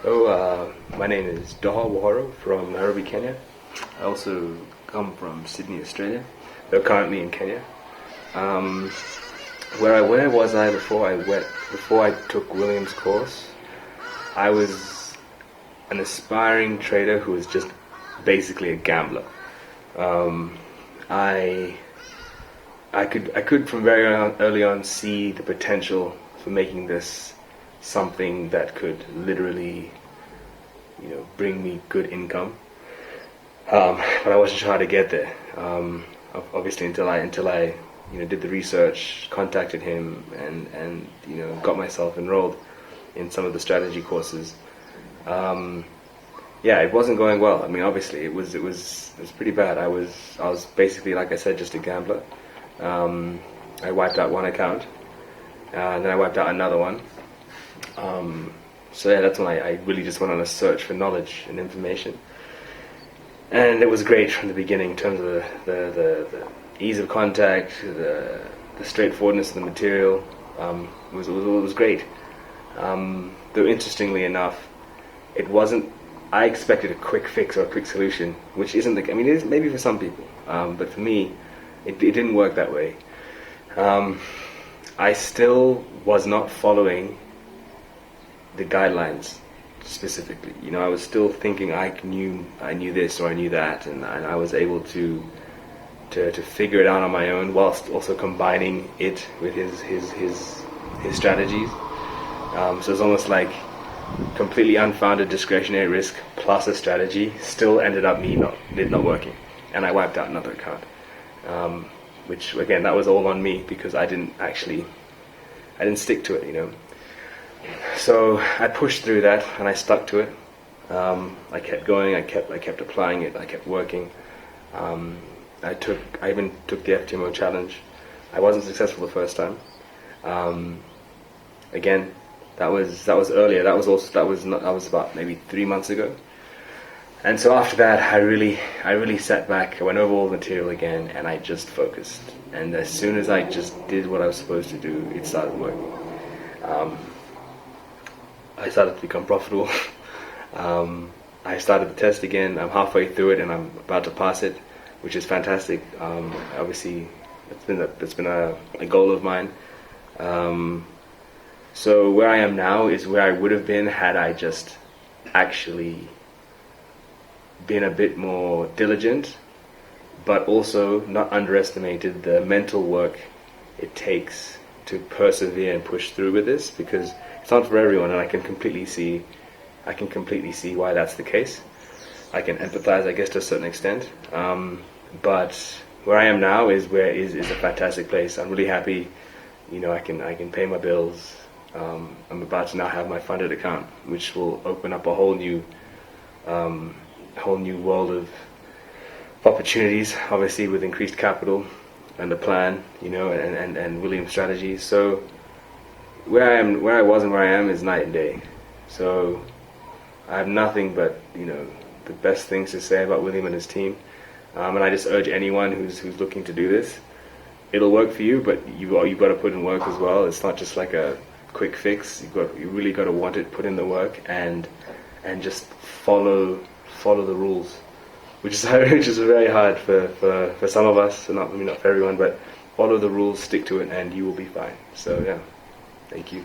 My name is Ndohho from Nairobi, Kenya. I also come from Sydney, Australia, though currently in Kenya. Where was I before I took William's course? I was an aspiring trader who was just basically a gambler. I could from very early on see the potential for making this something that could literally, bring me good income. But I wasn't sure how to get there. Obviously, until I did the research, contacted him, and got myself enrolled in some of the strategy courses. It wasn't going well. I mean, obviously, it was pretty bad. I was basically, like I said, just a gambler. I wiped out one account, and then I wiped out another one. That's when I really just went on a search for knowledge and information. And it was great from the beginning in terms of the ease of contact, the straightforwardness of the material. It was great. Though interestingly enough, it wasn't. I expected a quick fix or a quick solution, which isn't the. I mean, it is maybe for some people, but for me, it didn't work that way. I still was not following the guidelines specifically. I was still thinking I knew this or I knew that, and I was able to figure it out on my own, whilst also combining it with his strategies. So it's almost like completely unfounded discretionary risk plus a strategy still ended up not working, and I wiped out another account. Which again, that was all on me because I didn't stick to it, So I pushed through that and I stuck to it. I kept going. I kept applying it. I kept working. I even took the FTMO challenge. I wasn't successful the first time. Again, that was earlier. That was about maybe 3 months ago. And so after that, I really sat back. I went over all the material again, and I just focused. And as soon as I just did what I was supposed to do, it started working. I started to become profitable. I started the test again. I'm halfway through it, and I'm about to pass it, which is fantastic. Obviously, it's been a goal of mine. So where I am now is where I would have been had I just actually been a bit more diligent, but also not underestimated the mental work it takes to persevere and push through with this, because it's not for everyone, and I can completely see why that's the case. I can empathize, I guess, to a certain extent. But where I am now is a fantastic place. I'm really happy. I can pay my bills. I'm about to now have my funded account, which will open up a whole new world of opportunities, obviously with increased capital and a plan, and William's strategy. So where I was and where I am is night and day. So I have nothing but the best things to say about William and his team, and I just urge anyone who's looking to do this. It'll work for you, but you've got to put in work as well. It's not just like a quick fix. You really got to want it, put in the work, and just follow the rules, which is very hard for some of us, not for everyone, but follow the rules, stick to it, and you will be fine. So yeah, thank you.